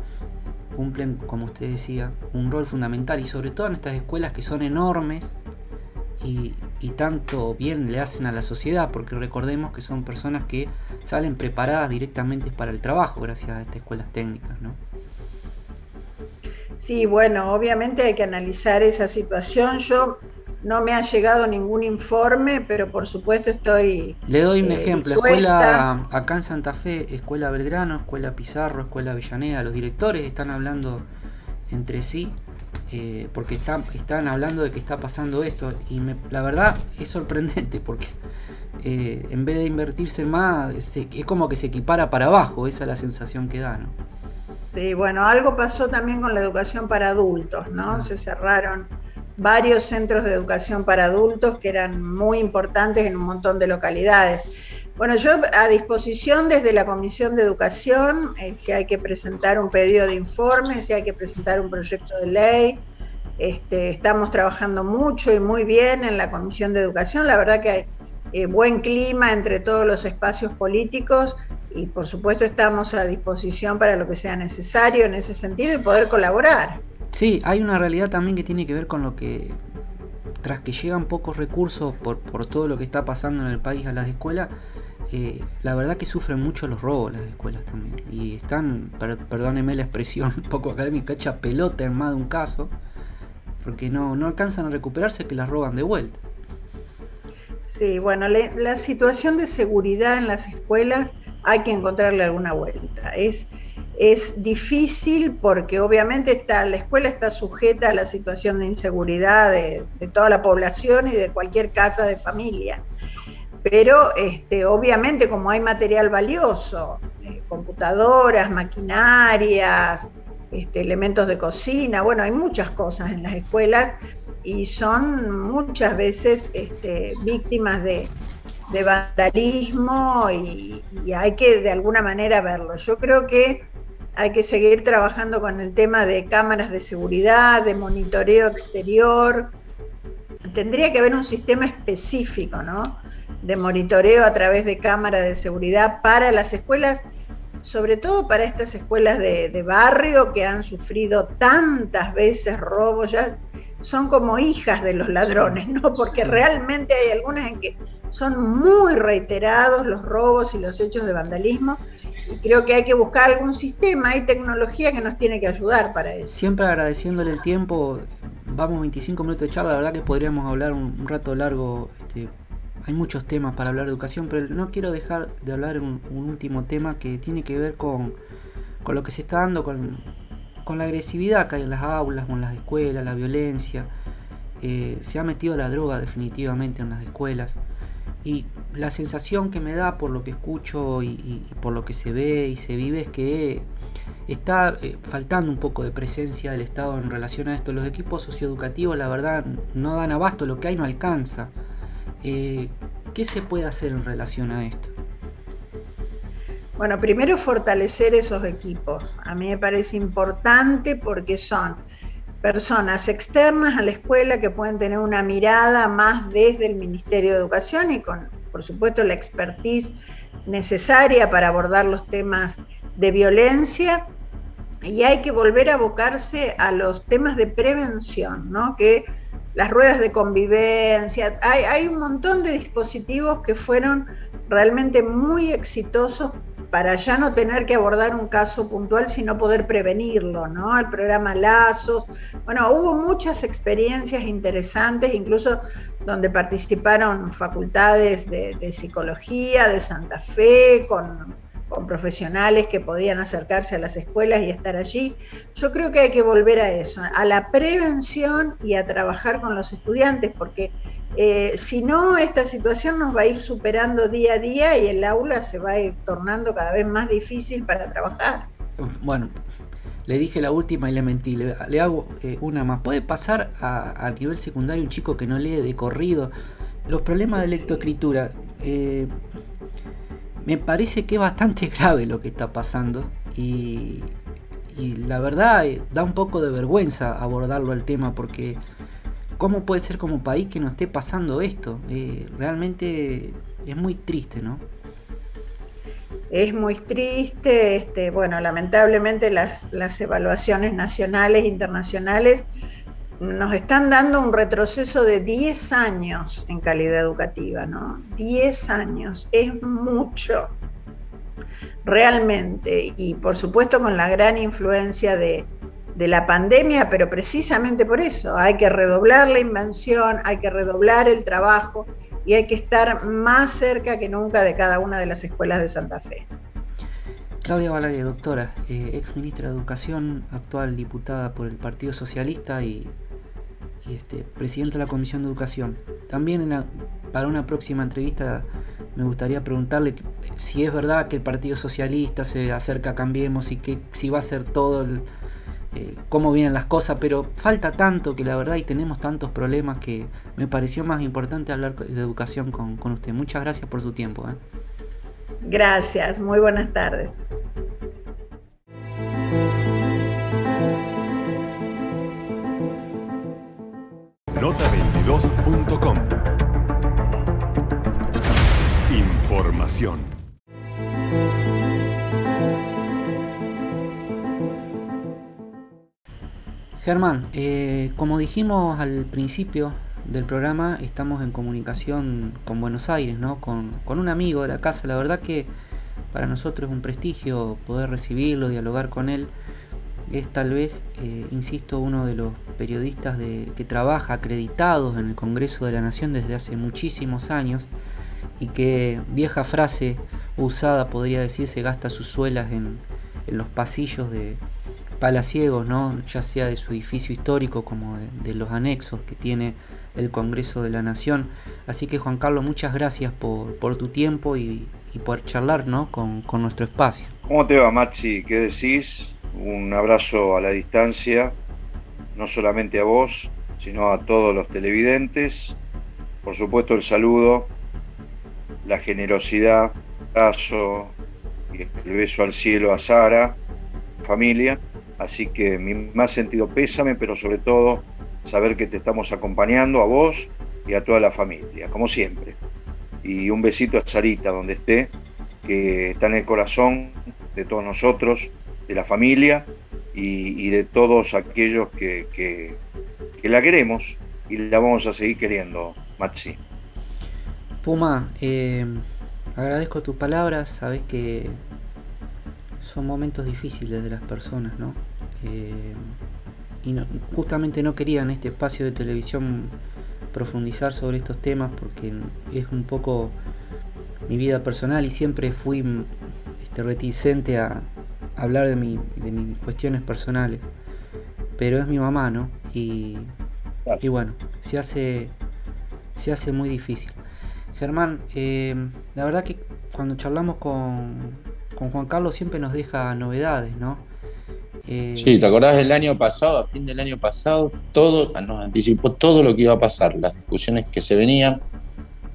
cumplen, como usted decía, un rol fundamental, y sobre todo en estas escuelas que son enormes y tanto bien le hacen a la sociedad, porque recordemos que son personas que salen preparadas directamente para el trabajo gracias a estas escuelas técnicas, ¿no? Sí, bueno, obviamente hay que analizar esa situación. Yo no me ha llegado ningún informe, pero por supuesto estoy Le doy un ejemplo, dispuesta. escuela acá en Santa Fe, Escuela Belgrano, Escuela Pizarro, Escuela Avellaneda, los directores están hablando entre sí, porque están hablando de que está pasando esto, y la verdad es sorprendente, porque en vez de invertirse más, es como que se equipara para abajo, esa es la sensación que da, ¿no? Sí, bueno, algo pasó también con la educación para adultos, ¿no? Se cerraron varios centros de educación para adultos que eran muy importantes en un montón de localidades. Bueno, yo a disposición desde la Comisión de Educación, si hay que presentar un pedido de informe, si hay que presentar un proyecto de ley, estamos trabajando mucho y muy bien en la Comisión de Educación. La verdad que hay buen clima entre todos los espacios políticos y por supuesto estamos a disposición para lo que sea necesario en ese sentido y poder colaborar. Sí, hay una realidad también que tiene que ver con lo que, tras que llegan pocos recursos por todo lo que está pasando en el país a las escuelas, la verdad que sufren mucho los robos las escuelas también. Y están, perdónenme la expresión un poco académica, hecha pelota en más de un caso, porque no alcanzan a recuperarse, que las roban de vuelta. Sí, bueno, la situación de seguridad en las escuelas hay que encontrarle alguna vuelta. Es difícil porque obviamente la escuela está sujeta a la situación de inseguridad de toda la población y de cualquier casa de familia. Pero obviamente como hay material valioso, computadoras, maquinarias, elementos de cocina, bueno, hay muchas cosas en las escuelas y son muchas veces víctimas de vandalismo y hay que de alguna manera verlo. Yo creo que hay que seguir trabajando con el tema de cámaras de seguridad, de monitoreo exterior. Tendría que haber un sistema específico, ¿no?, de monitoreo a través de cámaras de seguridad para las escuelas, sobre todo para estas escuelas de barrio que han sufrido tantas veces robos, ya son como hijas de los ladrones, ¿no? Porque realmente hay algunas en que son muy reiterados los robos y los hechos de vandalismo, y creo que hay que buscar algún sistema, hay tecnología que nos tiene que ayudar para eso. Siempre agradeciéndole el tiempo, vamos 25 minutos de charla, la verdad que podríamos hablar un rato largo, hay muchos temas para hablar de educación, pero no quiero dejar de hablar un último tema que tiene que ver con lo que se está dando con la agresividad que hay en las aulas, con las escuelas, la violencia. Se ha metido la droga definitivamente en las escuelas, y la sensación que me da por lo que escucho y por lo que se ve y se vive es que está faltando un poco de presencia del Estado en relación a esto. Los equipos socioeducativos, la verdad, no dan abasto, lo que hay no alcanza. ¿Qué se puede hacer en relación a esto? Bueno, primero fortalecer esos equipos. A mí me parece importante porque son personas externas a la escuela que pueden tener una mirada más desde el Ministerio de Educación y con, por supuesto, la expertise necesaria para abordar los temas de violencia. Y hay que volver a abocarse a los temas de prevención, ¿no? Que las ruedas de convivencia, hay un montón de dispositivos que fueron realmente muy exitosos para ya no tener que abordar un caso puntual, sino poder prevenirlo, ¿no? El programa Lazos, bueno, hubo muchas experiencias interesantes, incluso donde participaron facultades de psicología de Santa Fe, con profesionales que podían acercarse a las escuelas y estar allí. Yo creo que hay que volver a eso, a la prevención y a trabajar con los estudiantes, porque si no, esta situación nos va a ir superando día a día y el aula se va a ir tornando cada vez más difícil para trabajar. Bueno, le dije la última y le mentí, le hago una más. ¿Puede pasar a nivel secundario un chico que no lee de corrido? Los problemas de lectoescritura, me parece que es bastante grave lo que está pasando y la verdad da un poco de vergüenza abordarlo al tema, porque ¿cómo puede ser como país que no esté pasando esto? Realmente es muy triste, ¿no? Es muy triste, bueno, lamentablemente las evaluaciones nacionales e internacionales nos están dando un retroceso de 10 años en calidad educativa, ¿no? 10 años, es mucho, realmente, y por supuesto con la gran influencia de la pandemia, pero precisamente por eso hay que redoblar la invención, hay que redoblar el trabajo y hay que estar más cerca que nunca de cada una de las escuelas de Santa Fe. Claudia Balagué, doctora, ex ministra de Educación, actual diputada por el Partido Socialista y presidenta de la Comisión de Educación. También para una próxima entrevista me gustaría preguntarle si es verdad que el Partido Socialista se acerca a Cambiemos y que si va a ser todo cómo vienen las cosas, pero falta tanto que la verdad y tenemos tantos problemas que me pareció más importante hablar de educación con usted. Muchas gracias por su tiempo. Gracias, muy buenas tardes. Nota22.com. Información. Germán, como dijimos al principio del programa, estamos en comunicación con Buenos Aires, ¿no? Con un amigo de la casa. La verdad que para nosotros es un prestigio poder recibirlo, dialogar con él. Es tal vez, insisto, uno de los periodistas que trabaja acreditados en el Congreso de la Nación desde hace muchísimos años y que, vieja frase usada, podría decirse, gasta sus suelas en los pasillos de palaciegos, ¿no? Ya sea de su edificio histórico como de los anexos que tiene el Congreso de la Nación. Así que, Juan Carlos, muchas gracias por tu tiempo y por charlar, ¿no? con nuestro espacio. ¿Cómo te va, Maxi? ¿Qué decís? Un abrazo a la distancia, no solamente a vos, sino a todos los televidentes. Por supuesto, el saludo, la generosidad, el abrazo y el beso al cielo a Sara, familia. Así que mi más sentido pésame, pero sobre todo saber que te estamos acompañando a vos y a toda la familia, como siempre. Y un besito a Sarita, donde esté, que está en el corazón de todos nosotros, de la familia y de todos aquellos que la queremos y la vamos a seguir queriendo, Maxi. Puma, agradezco tus palabras. Sabes que son momentos difíciles de las personas, ¿no? Y justamente no quería en este espacio de televisión profundizar sobre estos temas porque es un poco mi vida personal y siempre fui reticente a hablar de mis cuestiones personales, pero es mi mamá, ¿no? Y bueno, se hace muy difícil. Germán, la verdad que cuando charlamos con Juan Carlos siempre nos deja novedades, ¿no? Sí, ¿te acordás del año pasado? A fin del año pasado, nos anticipó todo lo que iba a pasar, las discusiones que se venían.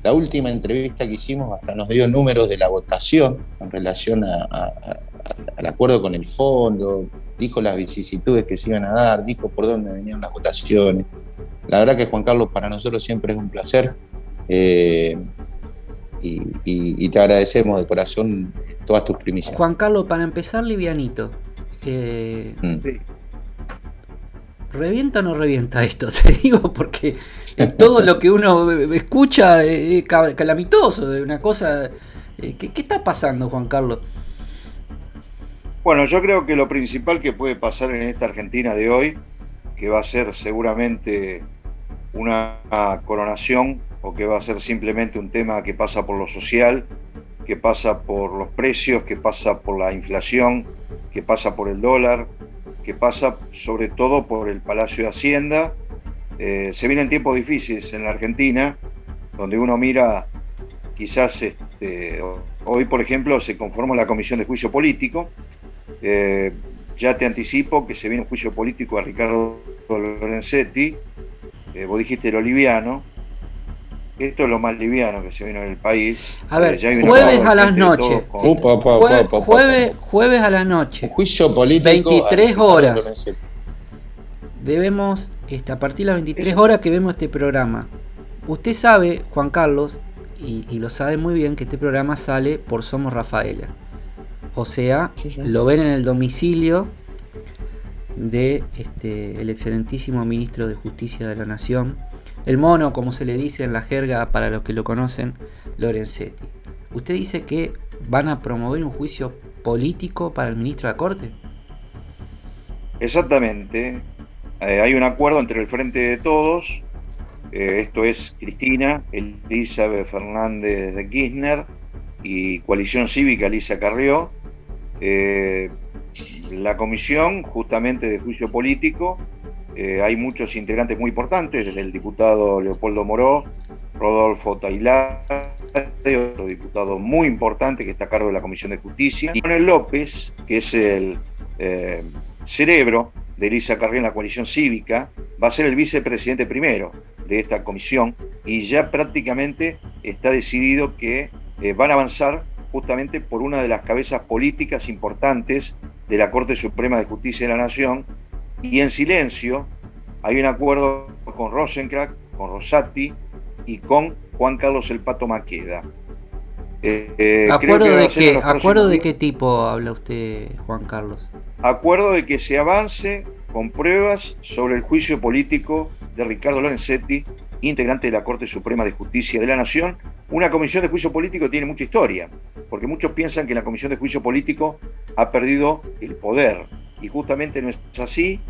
La última entrevista que hicimos hasta nos dio números de la votación en relación al acuerdo con el fondo, dijo las vicisitudes que se iban a dar, dijo por dónde venían las votaciones. La verdad que, Juan Carlos, para nosotros siempre es un placer y te agradecemos de corazón todas tus primicias. Juan Carlos, para empezar livianito, ¿revienta o no revienta esto? Te digo porque todo lo que uno escucha es calamitoso, de una cosa. ¿Qué está pasando, Juan Carlos? Bueno, yo creo que lo principal que puede pasar en esta Argentina de hoy, que va a ser seguramente una coronación o que va a ser simplemente un tema que pasa por lo social, que pasa por los precios, que pasa por la inflación, que pasa por el dólar, que pasa sobre todo por el Palacio de Hacienda. Se vienen tiempos difíciles en la Argentina, donde uno mira, quizás hoy por ejemplo se conformó la Comisión de Juicio Político. Ya te anticipo que se viene un juicio político a Ricardo Lorenzetti. Vos dijiste lo liviano. Esto es lo más liviano que se vino en el país. A ver, jueves a las noches. Jueves a las noches. Juicio político. 23 horas. Debemos, a partir de las 23 horas que vemos este programa. Usted sabe, Juan Carlos, y lo sabe muy bien, que este programa sale por Somos Rafaela. O sea, lo ven en el domicilio de el excelentísimo ministro de Justicia de la Nación, el mono, como se le dice en la jerga para los que lo conocen, Lorenzetti. Usted dice que van a promover un juicio político para el ministro de la Corte. Exactamente. Hay un acuerdo entre el Frente de Todos, esto es Cristina, Elizabeth Fernández de Kirchner y Coalición Cívica, Elisa Carrió, la comisión justamente de juicio político. Hay muchos integrantes muy importantes, desde el diputado Leopoldo Moró, Rodolfo Tailade, otro diputado muy importante que está a cargo de la Comisión de Justicia, y Manuel López, que es el cerebro de Elisa Carrió en la Coalición Cívica, va a ser el vicepresidente primero de esta comisión, y ya prácticamente está decidido que van a avanzar justamente por una de las cabezas políticas importantes de la Corte Suprema de Justicia de la Nación, y en silencio hay un acuerdo con Rosenkrantz, con Rosati y con Juan Carlos El Pato Maqueda. ¿Acuerdo de qué tipo habla usted, Juan Carlos? Acuerdo de que se avance con pruebas sobre el juicio político de Ricardo Lorenzetti, integrante de la Corte Suprema de Justicia de la Nación. Una comisión de juicio político tiene mucha historia, porque muchos piensan que la comisión de juicio político ha perdido el poder, y justamente no es así.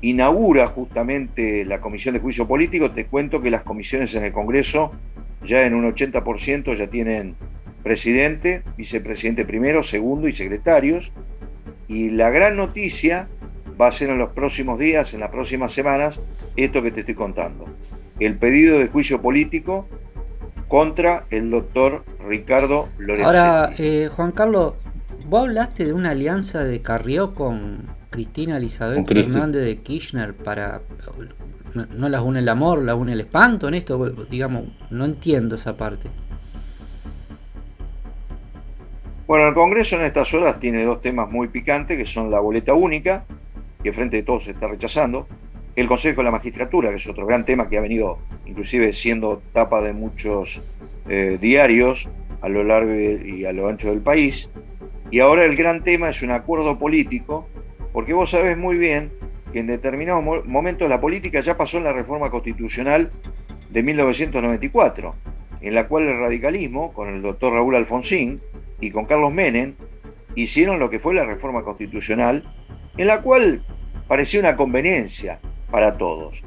Inaugura justamente la comisión de juicio político. Te cuento que las comisiones en el Congreso ya en un 80% ya tienen presidente, vicepresidente primero, segundo y secretarios, y la gran noticia va a ser en los próximos días, en las próximas semanas, esto que te estoy contando: el pedido de juicio político contra el doctor Ricardo Lorenzetti. Ahora, Juan Carlos, vos hablaste de una alianza de Carrió con Cristina Elizabeth Fernández de Kirchner para... ¿No las une el amor, las une el espanto en esto? Digamos, no entiendo esa parte. Bueno, el Congreso en estas horas tiene dos temas muy picantes, que son la boleta única, que Frente de Todos se está rechazando, el Consejo de la Magistratura, que es otro gran tema que ha venido inclusive siendo tapa de muchos diarios a lo largo y a lo ancho del país, y ahora el gran tema es un acuerdo político, porque vos sabés muy bien que en determinados momentos la política ya pasó en la reforma constitucional de 1994, en la cual el radicalismo, con el doctor Raúl Alfonsín y con Carlos Menem, hicieron lo que fue la reforma constitucional, en la cual parecía una conveniencia para todos.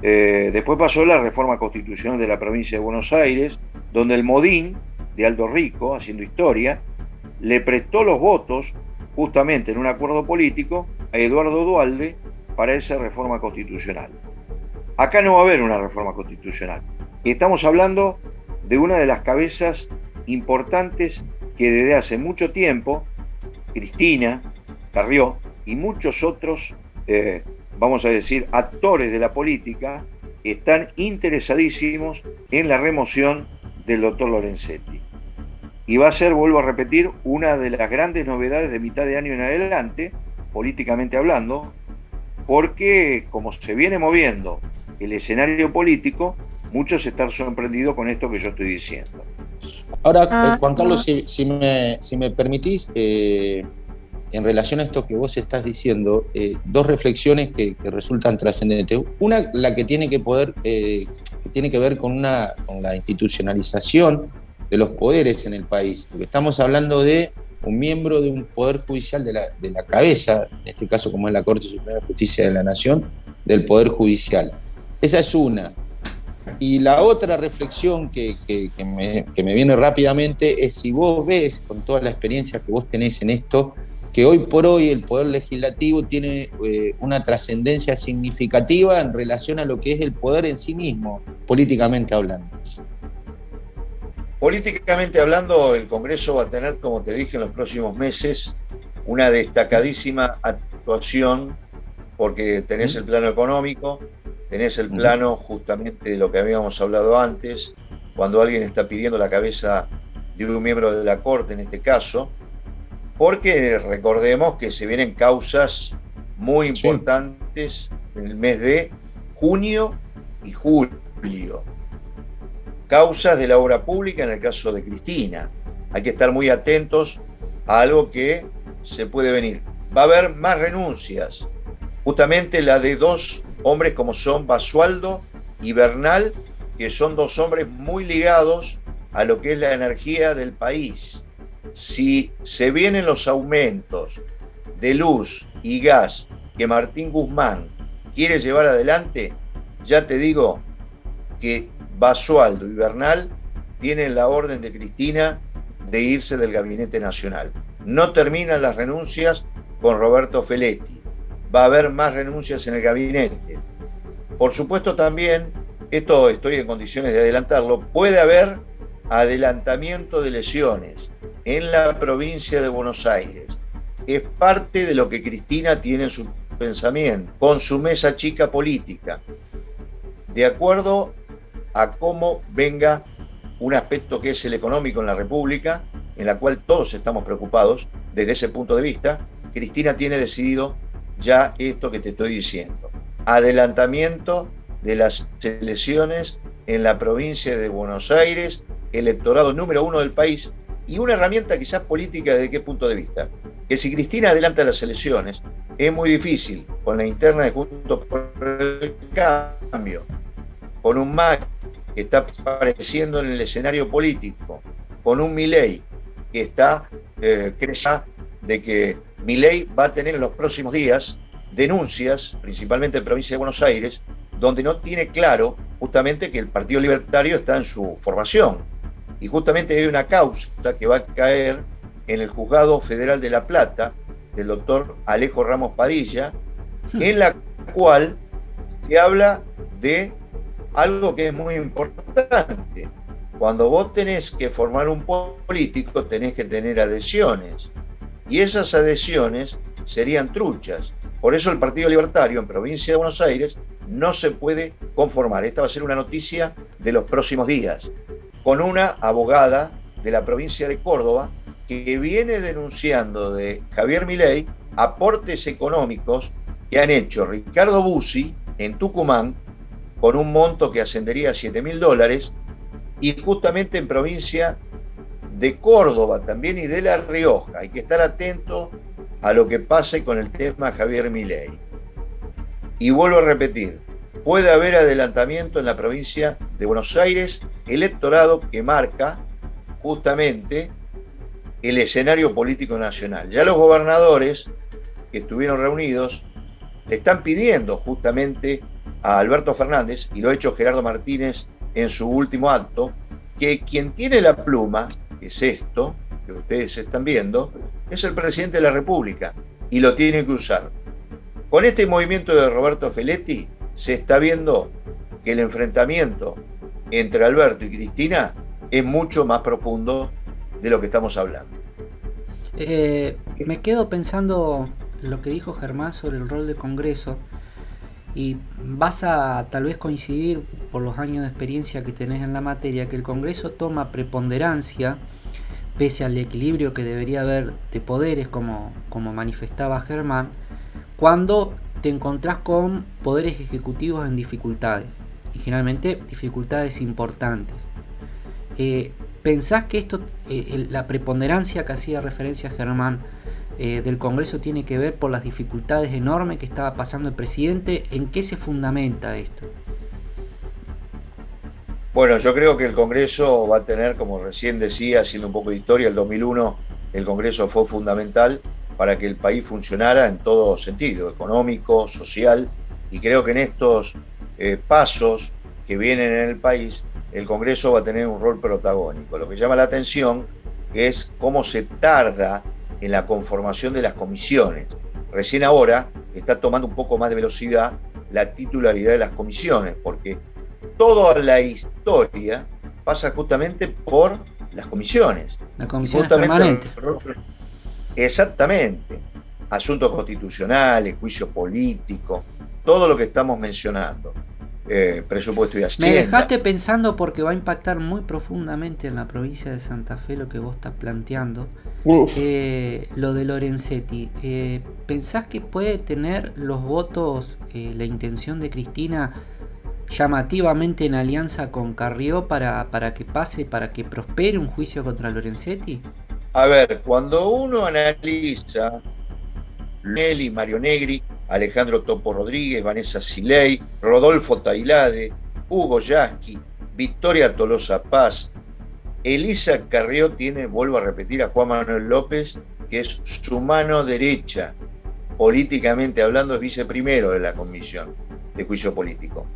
Después pasó la reforma constitucional de la provincia de Buenos Aires, donde el Modín de Aldo Rico, haciendo historia, le prestó los votos justamente en un acuerdo político a Eduardo Duhalde para esa reforma constitucional. Acá no va a haber una reforma constitucional. Y estamos hablando de una de las cabezas importantes que desde hace mucho tiempo, Cristina Carrió y muchos otros, vamos a decir, actores de la política, están interesadísimos en la remoción del doctor Lorenzetti. Y va a ser, vuelvo a repetir, una de las grandes novedades de mitad de año en adelante, políticamente hablando, porque como se viene moviendo el escenario político, muchos están sorprendidos con esto que yo estoy diciendo. Ahora, Juan Carlos, si me permitís, en relación a esto que vos estás diciendo, dos reflexiones que resultan trascendentes. Una, la que tiene que ver con la institucionalización de los poderes en el país, porque estamos hablando de un miembro de un poder judicial de la cabeza, en este caso como es la Corte Suprema de Justicia de la Nación, del Poder Judicial. Esa es una. Y la otra reflexión que me viene rápidamente es si vos ves, con toda la experiencia que vos tenés en esto, que hoy por hoy el Poder Legislativo tiene una trascendencia significativa en relación a lo que es el poder en sí mismo, políticamente hablando. Políticamente hablando, el Congreso va a tener, como te dije, en los próximos meses una destacadísima actuación, porque tenés el plano económico, tenés el plano justamente de lo que habíamos hablado antes, cuando alguien está pidiendo la cabeza de un miembro de la Corte, en este caso, porque recordemos que se vienen causas muy importantes en el mes de junio y julio. Causas de la obra pública en el caso de Cristina. Hay que estar muy atentos a algo que se puede venir va a haber más renuncias, justamente la de dos hombres como son Basualdo y Bernal, que son dos hombres muy ligados a lo que es la energía del país. Si se vienen los aumentos de luz y gas que Martín Guzmán quiere llevar adelante, ya te digo que Basualdo y Bernal tienen la orden de Cristina de irse del Gabinete Nacional. No terminan las renuncias con Roberto Feletti. Va a haber más renuncias en el gabinete. Por supuesto también, esto estoy en condiciones de adelantarlo, puede haber adelantamiento de elecciones en la provincia de Buenos Aires. Es parte de lo que Cristina tiene en su pensamiento, con su mesa chica política, de acuerdo a cómo venga un aspecto que es el económico en la República, en la cual todos estamos preocupados desde ese punto de vista. Cristina tiene decidido ya esto que te estoy diciendo: adelantamiento de las elecciones en la provincia de Buenos Aires, electorado número 1 del país, y una herramienta quizás política. ¿De qué punto de vista? Que si Cristina adelanta las elecciones, es muy difícil con la interna de Juntos por el Cambio, con un Macri que está apareciendo en el escenario político, con un Milei que está creyendo de que Milei va a tener en los próximos días denuncias, principalmente en provincia de Buenos Aires, donde no tiene claro justamente que el Partido Libertario está en su formación. Y justamente hay una causa que va a caer en el Juzgado Federal de La Plata, del doctor Alejo Ramos Padilla, en la cual se habla de algo que es muy importante. Cuando vos tenés que formar un político, tenés que tener adhesiones. Y esas adhesiones serían truchas. Por eso el Partido Libertario en provincia de Buenos Aires no se puede conformar. Esta va a ser una noticia de los próximos días, con una abogada de la provincia de Córdoba que viene denunciando de Javier Milei aportes económicos que han hecho Ricardo Bussi en Tucumán con un monto que ascendería a $7.000, y justamente en provincia de Córdoba también y de La Rioja. Hay que estar atento a lo que pase con el tema Javier Milei. Y vuelvo a repetir, puede haber adelantamiento en la provincia de Buenos Aires, electorado que marca justamente el escenario político nacional. Ya los gobernadores que estuvieron reunidos le están pidiendo justamente a Alberto Fernández, y lo ha hecho Gerardo Martínez en su último acto, que quien tiene la pluma, que es esto que ustedes están viendo, es el presidente de la República, y lo tiene que usar. Con este movimiento de Roberto Feletti se está viendo que el enfrentamiento entre Alberto y Cristina es mucho más profundo de lo que estamos hablando. Me quedo pensando lo que dijo Germán sobre el rol del Congreso, y vas a tal vez coincidir por los años de experiencia que tenés en la materia, que el Congreso toma preponderancia pese al equilibrio que debería haber de poderes, como manifestaba Germán, cuando te encontrás con poderes ejecutivos en dificultades, y generalmente dificultades importantes. ¿Pensás que esto, la preponderancia que hacía referencia Germán del Congreso, tiene que ver por las dificultades enormes que estaba pasando el presidente? ¿En qué se fundamenta esto? Bueno, yo creo que el Congreso va a tener, como recién decía, haciendo un poco de historia, el 2001 el Congreso fue fundamental para que el país funcionara en todo sentido, económico, social, y creo que en estos pasos que vienen en el país, el Congreso va a tener un rol protagónico. Lo que llama la atención es cómo se tarda en la conformación de las comisiones. Recién ahora está tomando un poco más de velocidad la titularidad de las comisiones, porque toda la historia pasa justamente por las comisiones. La comisión permanente. Exactamente. Asuntos constitucionales, juicio político, todo lo que estamos mencionando. Presupuesto y Hacienda. Me dejaste pensando, porque va a impactar muy profundamente en la provincia de Santa Fe lo que vos estás planteando. Lo de Lorenzetti. ¿Pensás que puede tener los votos, la intención de Cristina llamativamente en alianza con Carrió para que pase, para que prospere un juicio contra Lorenzetti? A ver, cuando uno analiza Nelly, Mario Negri, Alejandro Topo Rodríguez, Vanessa Siley, Rodolfo Tailade, Hugo Yasky, Victoria Tolosa Paz, Elisa Carrió tiene, vuelvo a repetir, a Juan Manuel López, que es su mano derecha, políticamente hablando, es viceprimero de la Comisión de Juicio Político.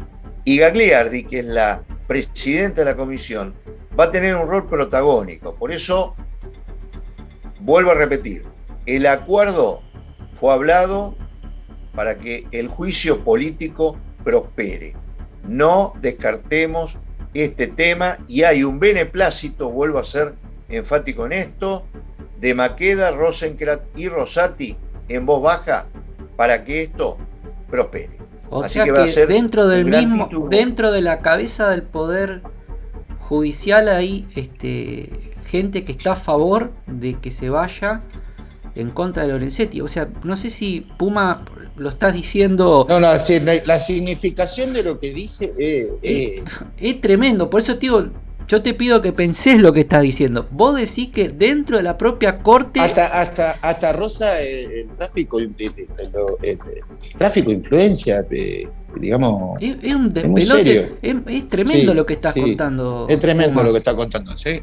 Y Gagliardi, que es la presidenta de la comisión, va a tener un rol protagónico. Por eso, vuelvo a repetir, el acuerdo fue hablado para que el juicio político prospere. No descartemos este tema y hay un beneplácito, vuelvo a ser enfático en esto, de Maqueda, Rosencrantz y Rosati en voz baja para que esto prospere. O Así sea que va a ser dentro del un gran mismo, título. dentro de la cabeza del poder judicial hay gente que está a favor de que se vaya en contra de Lorenzetti. O sea, no sé si Puma lo estás diciendo. No, sí, la significación de lo que dice Es tremendo, por eso te digo, yo te pido que pensés lo que estás diciendo. Vos decís que dentro de la propia corte hasta rosa el tráfico, tráfico de influencia, digamos. es un muy despelote, serio. es tremendo Sí, lo que estás sí. contando. Es tremendo Puma. lo que está contando, ¿sí?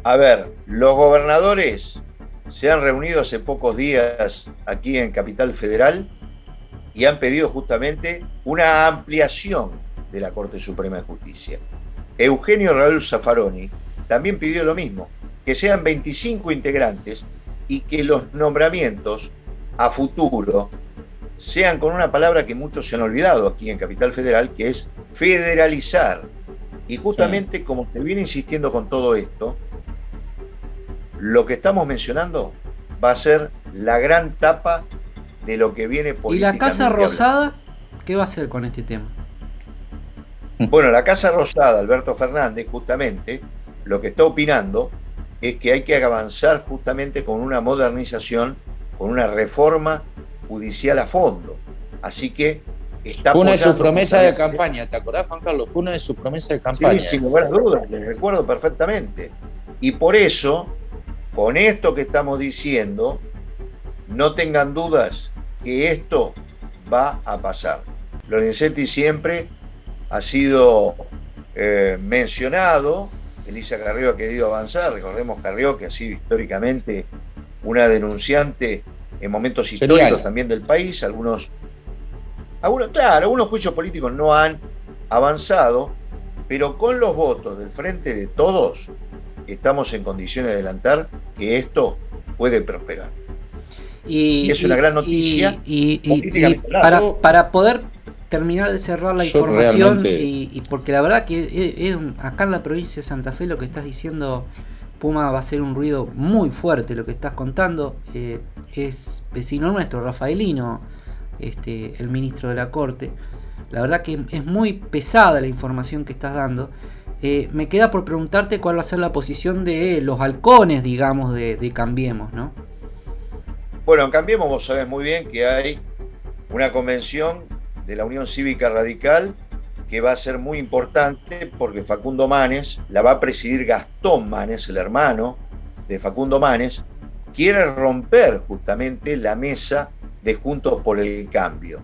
A ver, los gobernadores se han reunido hace pocos días aquí en Capital Federal y han pedido justamente una ampliación de la Corte Suprema de Justicia. Eugenio Raúl Zaffaroni también pidió lo mismo, que sean 25 integrantes y que los nombramientos a futuro sean con una palabra que muchos se han olvidado aquí en Capital Federal, que es federalizar. Y justamente como se viene insistiendo con todo esto, lo que estamos mencionando va a ser la gran tapa de lo que viene ¿Y políticamente la Casa hablando. Rosada qué va a hacer con este tema? Bueno, la Casa Rosada, Alberto Fernández, justamente, lo que está opinando es que hay que avanzar justamente con una modernización, con una reforma judicial a fondo. Así que está Fue una de sus apoyando promesas de justamente- campaña, ¿te acordás, Juan Carlos? Fue una de sus promesas de Sí, campaña. sin lugar a dudas, les recuerdo perfectamente. Y por eso, con esto que estamos diciendo, no tengan dudas que esto va a pasar. Lorenzetti siempre ha sido mencionado, Elisa Carrió ha querido avanzar, recordemos Carrió que ha sido históricamente una denunciante en momentos históricos Serial. también del país, algunos juicios políticos no han avanzado, pero con los votos del Frente de Todos estamos en condiciones de adelantar que esto puede prosperar. Y es una gran noticia, Y políticamente hablando. para poder terminar de cerrar la Yo información, realmente- y porque la verdad que acá en la provincia de Santa Fe lo que estás diciendo, Puma, va a ser un ruido muy fuerte lo que estás contando. Es vecino nuestro, Rafaelino, el ministro de la Corte. La verdad que es muy pesada la información que estás dando. Me queda por preguntarte cuál va a ser la posición de los halcones, digamos, de Cambiemos, ¿no? Bueno, en Cambiemos vos sabés muy bien que hay una convención de la Unión Cívica Radical que va a ser muy importante porque Facundo Manes, la va a presidir Gastón Manes, el hermano de Facundo Manes, quiere romper justamente la mesa de Juntos por el Cambio.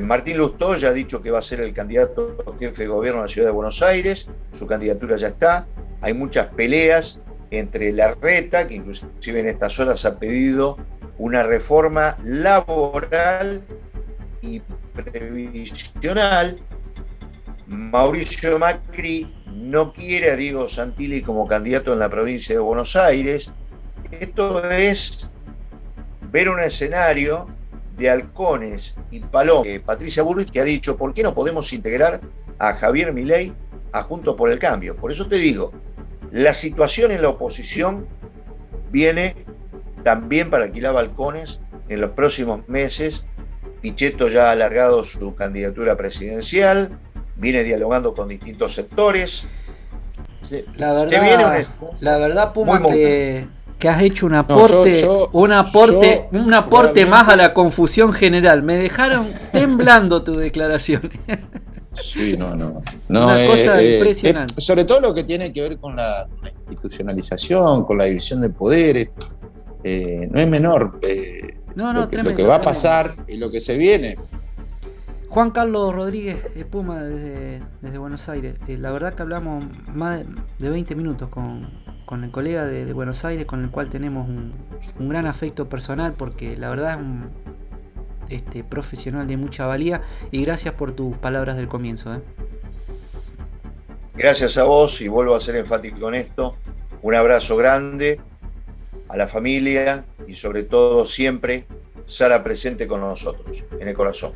Martín Lustó ya ha dicho que va a ser el candidato jefe de gobierno de la ciudad de Buenos Aires, su candidatura ya está, hay muchas peleas entre Larreta, que inclusive en estas horas ha pedido una reforma laboral y previsional. Mauricio Macri no quiere a Diego Santilli como candidato en la provincia de Buenos Aires. Esto es ver un escenario de halcones y palomas. Patricia Bullrich, que ha dicho, ¿por qué no podemos integrar a Javier Milei a Juntos por el Cambio? Por eso te digo, la situación en la oposición viene también para alquilar balcones en los próximos meses. Pichetto ya ha alargado su candidatura presidencial, viene dialogando con distintos sectores. La Te viene verdad, Puma, muy que has hecho un aporte, un aporte más a la confusión general. Me dejaron temblando tus declaraciones. Sí, no. Una cosa impresionante. Sobre todo lo que tiene que ver con la institucionalización, con la división de poderes, no es menor. No, lo tremendo, que va a tremendo. pasar y lo que se viene. Juan Carlos Rodríguez Puma desde Buenos Aires. La verdad que hablamos más de 20 minutos con el colega de Buenos Aires, con el cual tenemos un gran afecto personal, porque la verdad es un profesional de mucha valía, y gracias por tus palabras del comienzo. Gracias a vos, y vuelvo a ser enfático en esto. Un abrazo grande a la familia y sobre todo siempre Sara presente con nosotros, en el corazón.